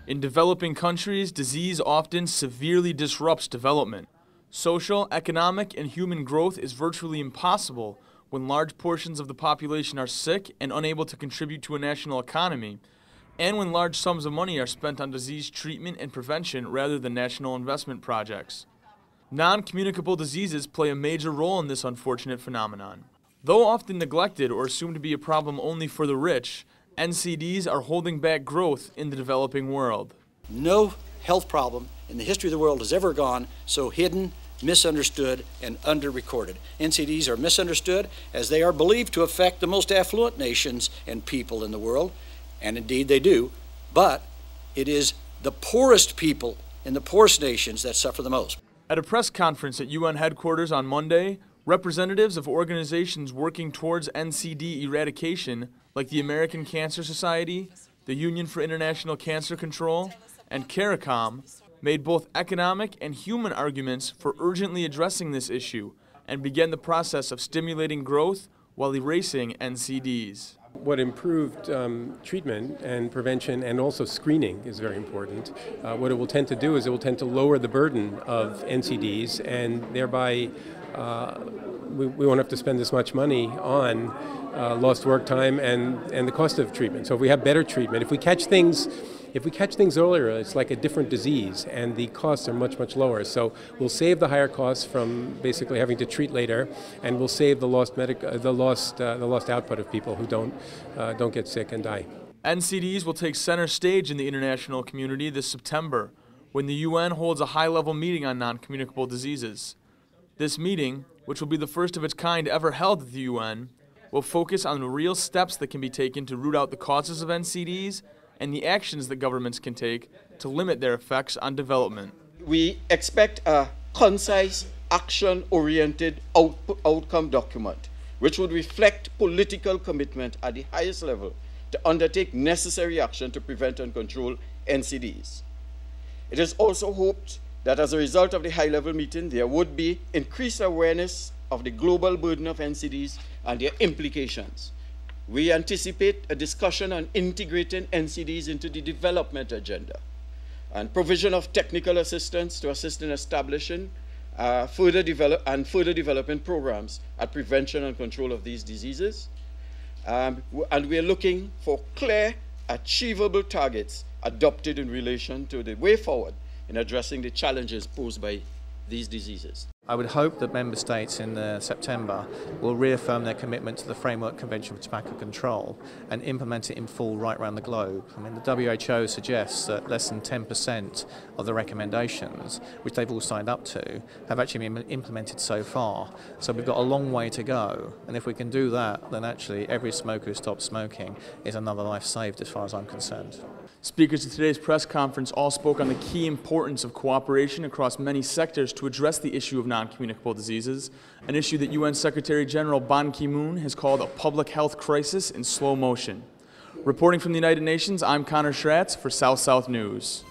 In developing countries, disease often severely disrupts development. Social, economic, and human growth is virtually impossible when large portions of the population are sick and unable to contribute to a national economy, and when large sums of money are spent on disease treatment and prevention rather than national investment projects. Non-communicable diseases play a major role in this unfortunate phenomenon. Though often neglected or assumed to be a problem only for the rich, NCDs are holding back growth in the developing world. No health problem in the history of the world has ever gone so hidden, misunderstood, and under-recorded. NCDs are misunderstood as they are believed to affect the most affluent nations and people in the world, and indeed they do, but it is the poorest people in the poorest nations that suffer the most. At a press conference at UN headquarters on Monday, representatives of organizations working towards NCD eradication, like the American Cancer Society, the Union for International Cancer Control, and CARICOM, made both economic and human arguments for urgently addressing this issue and began the process of stimulating growth while erasing NCDs. What improved treatment and prevention and also screening is very important. What it will tend to do is it will tend to lower the burden of NCDs, and thereby we won't have to spend as much money on lost work time and the cost of treatment. So if we have better treatment, if we catch things earlier, it's like a different disease, and the costs are much, much lower. So we'll save the higher costs from basically having to treat later, and we'll save the lost output of people who don't get sick and die. NCDs will take center stage in the international community this September, when the UN holds a high-level meeting on non-communicable diseases. This meeting, which will be the first of its kind ever held at the UN, will focus on the real steps that can be taken to root out the causes of NCDs and the actions that governments can take to limit their effects on development. We expect a concise, action-oriented outcome document, which would reflect political commitment at the highest level to undertake necessary action to prevent and control NCDs. It is also hoped that as a result of the high-level meeting, there would be increased awareness of the global burden of NCDs and their implications. We anticipate a discussion on integrating NCDs into the development agenda and provision of technical assistance to assist in establishing further development programs at prevention and control of these diseases. And we are looking for clear, achievable targets adopted in relation to the way forward in addressing the challenges posed by these diseases. I would hope that member states in September will reaffirm their commitment to the Framework Convention for Tobacco Control and implement it in full right around the globe. I mean, the WHO suggests that less than 10% of the recommendations, which they've all signed up to, have actually been implemented so far. So we've got a long way to go, and if we can do that, then actually every smoker who stops smoking is another life saved as far as I'm concerned. Speakers at today's press conference all spoke on the key importance of cooperation across many sectors to address the issue of non-communicable diseases, an issue that UN Secretary General Ban Ki-moon has called a public health crisis in slow motion. Reporting from the United Nations, I'm Connor Schratz for South-South News.